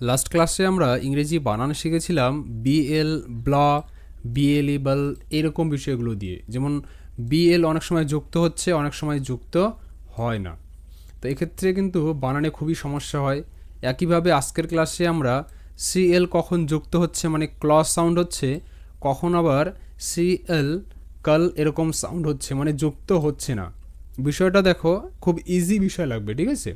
Last ক্লাসে আমরা ইংরেজি বানান শিখেছিলাম বিএল, ব্ল, বিএলিবল এরকম বিষয়গুলো দিয়ে। যেমন বিএল অনেক সময় যুক্ত হচ্ছে, অনেক সময় যুক্ত হয় না। তো এক্ষেত্রে কিন্তু বানানে খুবই সমস্যা হয়। একইভাবে আজকের ক্লাসে আমরা সিএল কখন যুক্ত হচ্ছে মানে ক্লজ সাউন্ড হচ্ছে, কখন আবার সিএল কাল এরকম সাউন্ড হচ্ছে মানে যুক্ত হচ্ছে না। বিষয়টা দেখো, খুব ইজি বিষয় লাগবে, ঠিক আছে?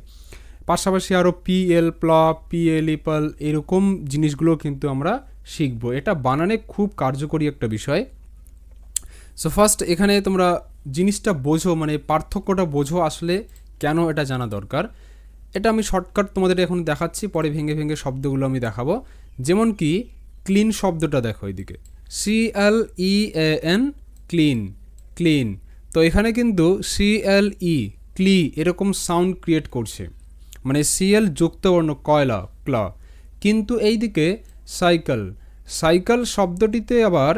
পাশাপাশি আরও পিএল, প্ল, পিএলিপল এরকম জিনিসগুলো কিন্তু আমরা শিখবো। এটা বানানে খুব কার্যকরী একটা বিষয়। সো ফার্স্ট এখানে তোমরা জিনিসটা বোঝো, মানে পার্থক্যটা বোঝো আসলে কেন এটা জানা দরকার। এটা আমি শর্টকাট তোমাদের এখন দেখাচ্ছি, পরে ভেঙে ভেঙে শব্দগুলো আমি দেখাবো। যেমন কি ক্লিন শব্দটা দেখো এদিকে, CLEAN, ক্লিন, ক্লিন। তো এখানে কিন্তু CLE, ক্লি এরকম সাউন্ড ক্রিয়েট করছে, মানে সিএল যুক্তবর্ণ কয়লা, ক্ল। কিন্তু এইদিকে সাইকেল, সাইকেল শব্দটিতে আবার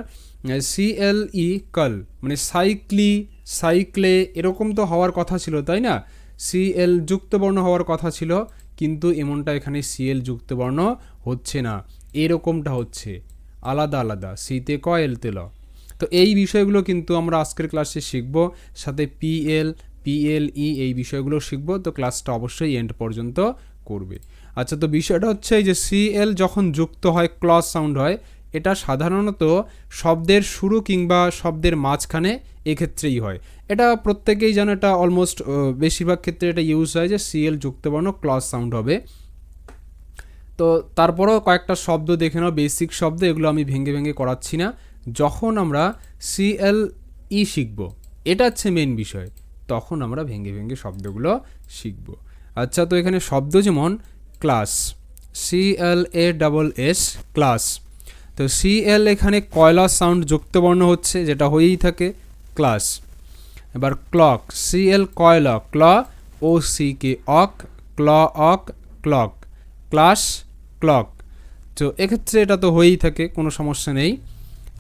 CLE কাল, মানে সাইক্লি, সাইক্লে এরকম তো হওয়ার কথা ছিল, তাই না? সিএল যুক্তবর্ণ হওয়ার কথা ছিল, কিন্তু এমনটা এখানে সিএল যুক্তবর্ণ হচ্ছে না, এরকমটা হচ্ছে, আলাদা আলাদা, সিতে ক, এলতে ল। তো এই বিষয়গুলো কিন্তু আমরা আজকের ক্লাসে শিখব, সাথে পিএল, পিএলই এই বিষয়গুলো শিখব। তো ক্লাসটা অবশ্যই এন্ড পর্যন্ত করবে। আচ্ছা, তো বিষয়টা হচ্ছে যে সিএল যখন যুক্ত হয়, ক্লজ সাউন্ড হয়, এটা সাধারণত শব্দের শুরু কিংবা শব্দের মাঝখানে এক্ষেত্রেই হয়। এটা প্রত্যেকেই জানে, এটা অলমোস্ট বেশিরভাগ ক্ষেত্রে এটা ইউজ হয় যে সিএল যুক্তবর্ণ ক্লজ সাউন্ড হবে। তো তারপরেও কয়েকটা শব্দ দেখে নাও, বেসিক শব্দ, এগুলো আমি ভেঙে ভেঙে করাচ্ছি না। যখন আমরা CLE শিখব, এটা হচ্ছে মেন বিষয়, তখন আমরা ভেঙে ভেঙে শব্দগুলো শিখব। আচ্ছা, তো এখানে শব্দ যেমন ক্লাস, CLASS, ক্লাস। তো CL এখানে কয়লা সাউন্ড যুক্তবর্ণ হচ্ছে, যেটা হয়েই থাকে, ক্লাস। এবার ক্লক, CL কয়লা, ক্ল, OCK অক, ক্ল অক, ক্লক, ক্লাস, ক্লক। তো এক্ষেত্রে এটা তো হয়েই থাকে, কোনো সমস্যা নেই।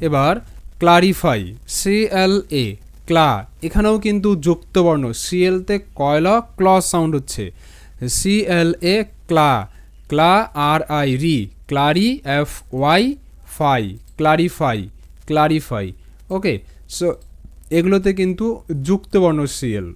এবার ক্লারিফাই, CLA, ক্লা, এখানেও কিন্তু যুক্তবর্ণ, সিএলতে কয়লা, ক্ল সাউন্ড হচ্ছে, CLA ক্লা, ক্লা, RI রি, ক্লারি, FY ফাই, ক্লারিফাই, ক্লারিফাই। ওকে, সো এগুলোতে কিন্তু যুক্তবর্ণ সিএল।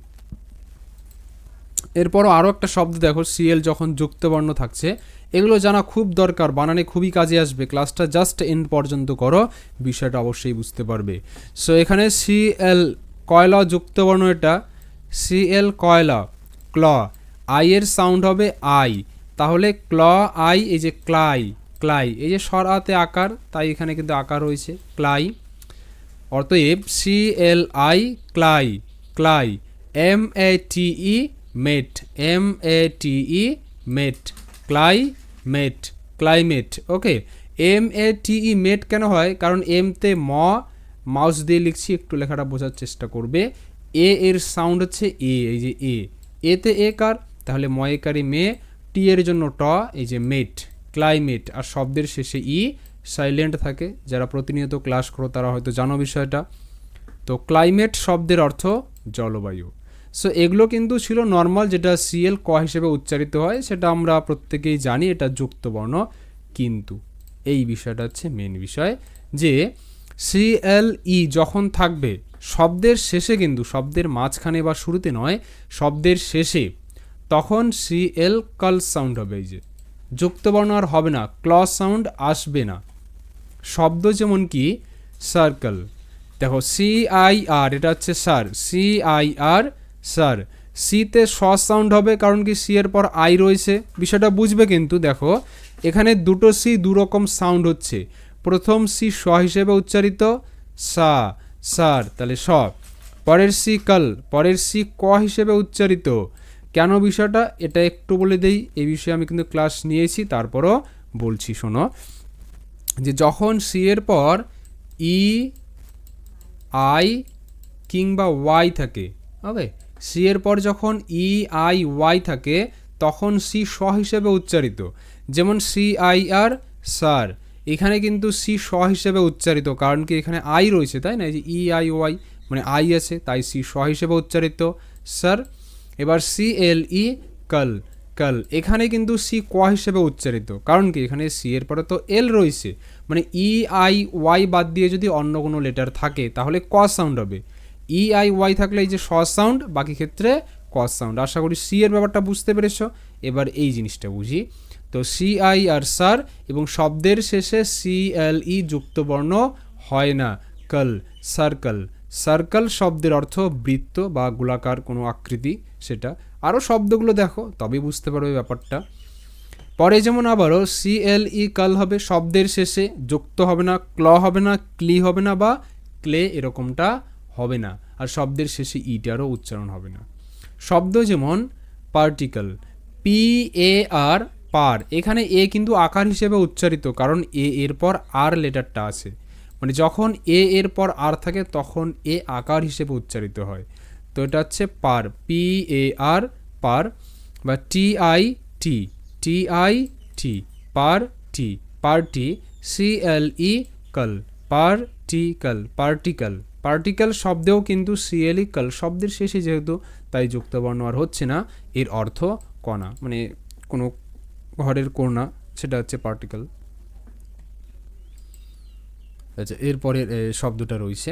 এরপরও আরও একটা শব্দ দেখো, সিএল যখন যুক্তবর্ণ থাকছে, এগুলো জানা খুব দরকার, বানানে খুবই কাজে আসবে। ক্লাসটা জাস্ট এন্ড পর্যন্ত করো, বিষয়টা অবশ্যই বুঝতে পারবে। সো এখানে সিএল কয়লা যুক্তবর্ণ, এটা সিএল কয়লা, ক্ল, আই এর সাউন্ড হবে আই, তাহলে ক্ল আই, এই যে ক্লাই, ক্লাই, এই যে সরাতে আকার, তাই এখানে কিন্তু আকার হয়েছে, ক্লাই। অতএব CLI, ক্লাই, ক্লাই, MATE, মেট, MATE, মেট, ক্লাই, মেট, ক্লাইমেট। ওকে, MATE মেট কেন হয়? কারণ এমতে মাউস দিয়ে লিখছি, একটু লেখাটা বোঝার চেষ্টা করবে। এর সাউন্ড হচ্ছে এ, এই যে এতে এ কার, তাহলে ময়কারি মে, টি এর জন্য ট, এই যে মেট, ক্লাইমেট। আর শব্দের শেষে সাইলেন্ট থাকে, যারা প্রতিনিয়ত ক্লাস করো তারা হয়তো জানো বিষয়টা। তো ক্লাইমেট শব্দের অর্থ জলবায়ু। সো এগুলো কিন্তু ছিল নর্মাল, যেটা সিএল ক হিসেবে উচ্চারিত হয়, সেটা আমরা প্রত্যেকেই জানি, এটা যুক্তবর্ণ। কিন্তু এই বিষয়টা হচ্ছে মেন বিষয়, যে CLE যখন থাকবে শব্দের শেষে, কিন্তু শব্দের মাঝখানে বা শুরুতে নয়, শব্দের শেষে, তখন CL কাল সাউন্ড হবে, এই যে যুক্তবর্ণ আর হবে না, ক্লজ সাউন্ড আসবে না। শব্দ যেমন কি সার্কেল, দেখো CIR, এটা হচ্ছে স্যার, CIR, স্যার। সিতে স সাউন্ড হবে, কারণ কি সি এর পর আই রয়েছে, বিষয়টা বুঝবে। কিন্তু দেখো এখানে দুটো সি দুরকম সাউন্ড হচ্ছে। প্রথম সি স হিসেবে উচ্চারিত, সা, স্যার, তাহলে স। পরের সি কাল, পরের সি ক হিসেবে উচ্চারিত। কেন বিষয়টা এটা একটু বলে দেই, এই বিষয়ে আমি কিন্তু ক্লাস নিয়েছি, তারপরও বলছি, শোনো। যে যখন সি এর পর ই, আই কিংবা ওয়াই থাকে, ওকে, সি এর পর যখন EIY থাকে, তখন সি স হিসেবে উচ্চারিত। যেমন CIR, স্যার, এখানে কিন্তু সি স হিসেবে উচ্চারিত, কারণ কি এখানে আই রয়েছে, তাই না? এই যে EIY মানে আই আছে, তাই সি স হিসেবে উচ্চারিত, স্যার। এবার CLE কাল, কাল, এখানে কিন্তু সি ক হিসেবে উচ্চারিত, কারণ কি এখানে সি এর পরে তো এল রয়েছে, মানে ই আই ওয়াই বাদ দিয়ে যদি অন্য কোনো লেটার থাকে তাহলে ক সাউন্ড হবে। ই আই ওয়াই থাকলে এই যে স সাউন্ড, বাকি ক্ষেত্রে ক সাউন্ড। আশা করি সি এর ব্যাপারটা বুঝতে পেরেছো। এবার এই জিনিসটা বুঝি। তো সি আই আর সার, এবং শব্দের শেষে সি এল ই যুক্ত বর্ণ হয় না। কাল, সার্কেল। সার্কেল শব্দের অর্থ বৃত্ত বা গোলাকার কোনো আকৃতি, সেটা। আরও শব্দগুলো দেখো তবেই বুঝতে পারবে ব্যাপারটা। পরে যেমন আবারও সি এল ই কাল হবে, শব্দের শেষে যুক্ত হবে না, ক্ল হবে না, ক্লি হবে না বা ক্লে এরকমটা হবে না, আর শব্দের শেষে ইটারও উচ্চারণ হবে না। শব্দ যেমন পার্টিকেল, পি এ আর, পার, এখানে এ কিন্তু আকার হিসেবে উচ্চারিত, কারণ এ এর পর আর লেটারটা আছে, মানে যখন এ এর পর আর থাকে তখন এ আকার হিসেবে উচ্চারিত হয়। তো এটা হচ্ছে পার, পি এ আর, পার, বা T I T, T I T, par T, party, C L E কাল, পার্টিকেল, পার্টিকেল। পার্টিকেল শব্দেও কিন্তু সি এল ই কাল শব্দের শেষে যেহেতু, তাই যুক্তবর্ণ আর হচ্ছে না, এর অর্থ কণা, মানে কোনো ঘরের কোণা, সেটা হচ্ছে পার্টিকেল। আচ্ছা, এরপরের শব্দটা রয়েছে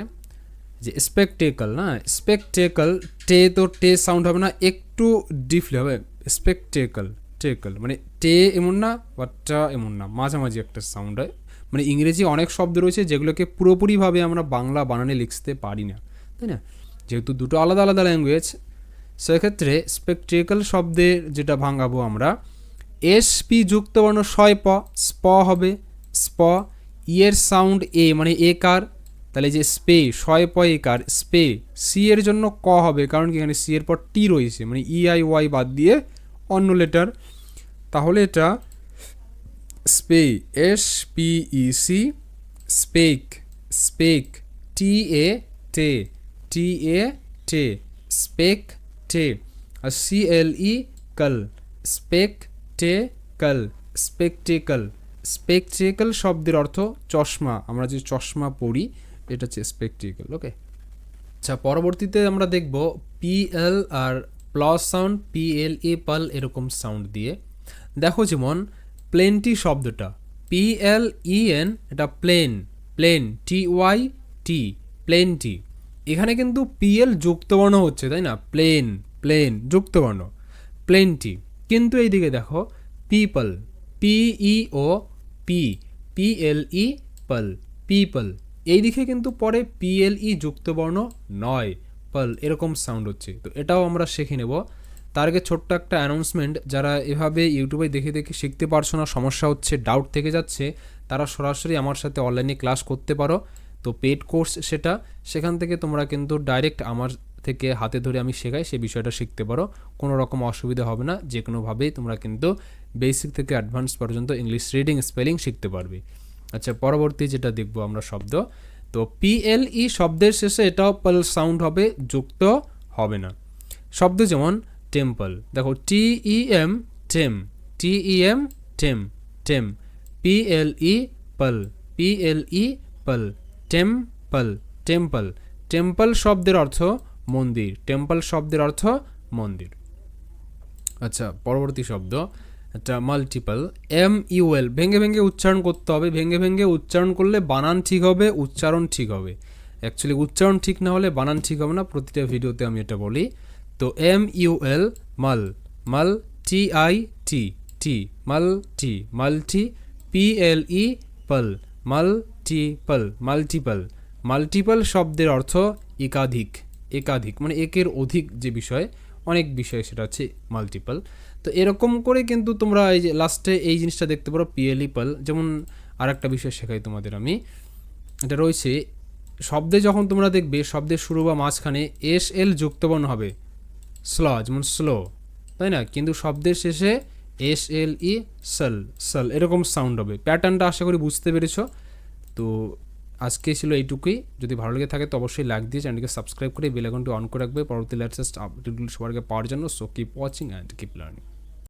যে স্পেকটেকল, না স্পেকটেকল, টে তো টে সাউন্ড হবে না, একটু ডিফলি হবে, স্পেকটেকল, টেকল, মানে টে এমন না বা টা এমন না, মাঝামাঝি একটা সাউন্ড হয়। মানে ইংরেজি অনেক শব্দ রয়েছে যেগুলোকে পুরোপুরিভাবে আমরা বাংলা বানানে লিখতে পারি না, তাই না, যেহেতু দুটো আলাদা আলাদা ল্যাঙ্গুয়েজ। সেক্ষেত্রে স্পেকটেকল শব্দের যেটা ভাঙাবো আমরা, এস পি যুক্তবর্ণ শয় প, স্প হবে, স্প, ইয়ের সাউন্ড এ, মানে এ কার, তাহলে যে স্পে, শয় প এ কার, স্পে, সি এর জন্য ক হবে, কারণ কি এখানে সি এর পর টি রয়েছে, মানে ই আই ওয়াই বাদ দিয়ে অন্য লেটার, তাহলে এটা স্পে, S P E C, spec, spec, T A টে, টি এ টে, স্পেক টে, আর সি এল ই কাল, স্পেক টে কাল, স্পেকটেকল। স্পেকটেকল শব্দের অর্থ চশমা, আমরা যে চশমা পরি এটা হচ্ছে স্পেকটেকল। ওকে, আচ্ছা, পরবর্তীতে আমরা দেখব পিএল আর প্লাস সাউন্ড, পিএল এ পাল এরকম সাউন্ড দিয়ে। দেখো যেমন প্লেনটি শব্দটা, পিএল ইএন, এটা plane, plane, T Y T, প্লেনটি। এখানে কিন্তু পিএল যুক্তবর্ণ হচ্ছে, তাই না, প্লেন, প্লেন যুক্তবর্ণ, প্লেনটি। কিন্তু এইদিকে দেখো পিপল, পিইও পি, পিএলই পল, পিপল, এই দিকে কিন্তু পরে পিএলই যুক্তবর্ণ নয়, পল এরকম সাউন্ড হচ্ছে। তো এটাও আমরা শিখে নেব। তার আগে ছোট্ট একটা অ্যানাউন্সমেন্ট, যারা এভাবে ইউটিউবে দেখে দেখে শিখতে পারছো না, সমস্যা হচ্ছে, ডাউট থেকে যাচ্ছে, তারা সরাসরি আমার সাথে অনলাইনে ক্লাস করতে পারো। তো পেড কোর্স সেটা, সেখান থেকে তোমরা কিন্তু ডাইরেক্ট আমার থেকে হাতে ধরে আমি শেখাই, সেই বিষয়টা শিখতে পারো, কোনো রকম অসুবিধা হবে না, যে কোনোভাবেই তোমরা কিন্তু বেসিক থেকে অ্যাডভান্স পর্যন্ত ইংলিশ রিডিং স্পেলিং শিখতে পারবে। আচ্ছা, পরবর্তী যেটা দেখবো আমরা শব্দ, তো পিএলই শব্দের শেষে এটাও পল সাউন্ড হবে, যুক্ত হবে না। শব্দ যেমন টেম্পল, দেখো টিইএম টেম, টিইএম টেম, টেম, পিএলই পল, পিএলই পল, টেম্পল, টেম্পল। টেম্পল শব্দের অর্থ মন্দির, টেম্পল শব্দের অর্থ মন্দির। আচ্ছা, পরবর্তী শব্দ একটা মাল্টিপল, এম ইউএল, ভেঙে ভেঙে উচ্চারণ করতে হবে, ভেঙে ভেঙে উচ্চারণ করলে বানান ঠিক হবে, উচ্চারণ ঠিক হবে। অ্যাকচুয়ালি উচ্চারণ ঠিক না হলে বানান ঠিক হবে না, প্রতিটা ভিডিওতে আমি এটা বলি। তো এম ইউএল, মাল, মাল, টি I T, T, multi, multi, পিএলই Paul, multiple, multiple. Multiple শব্দের অর্থ একাধিক, একাধিক, মানে একের অধিক যে বিষয়, অনেক বিষয়, সেটা হচ্ছে মাল্টিপল। তো এরকম করে কিন্তু তোমরা এই যে লাস্টে এই জিনিসটা দেখতে পারো পিএলই পল। যেমন আর একটা বিষয় শেখাই তোমাদের আমি, এটা রয়েছে শব্দে যখন তোমরা দেখবে শব্দের শুরু বা মাঝখানে এস এল যুক্তবর্ণ হবে, স্ল, যেমন স্লো, তাই না, কিন্তু শব্দের শেষে এস এল ই সল, সল এরকম সাউন্ড হবে। প্যাটার্নটা আশা করি বুঝতে পেরেছো। তো আজকে ছিল এইটুকুই। যদি ভালো লেগে থাকে তো অবশ্যই লাইক দিয়ে চ্যানেলকে সাবস্ক্রাইব করে বেল আইকনটি অন করে রাখবে পরবর্তী লেটেস্ট আপডেটগুলো সবার আগে পাওয়ার জন্য। So keep watching and keep learning.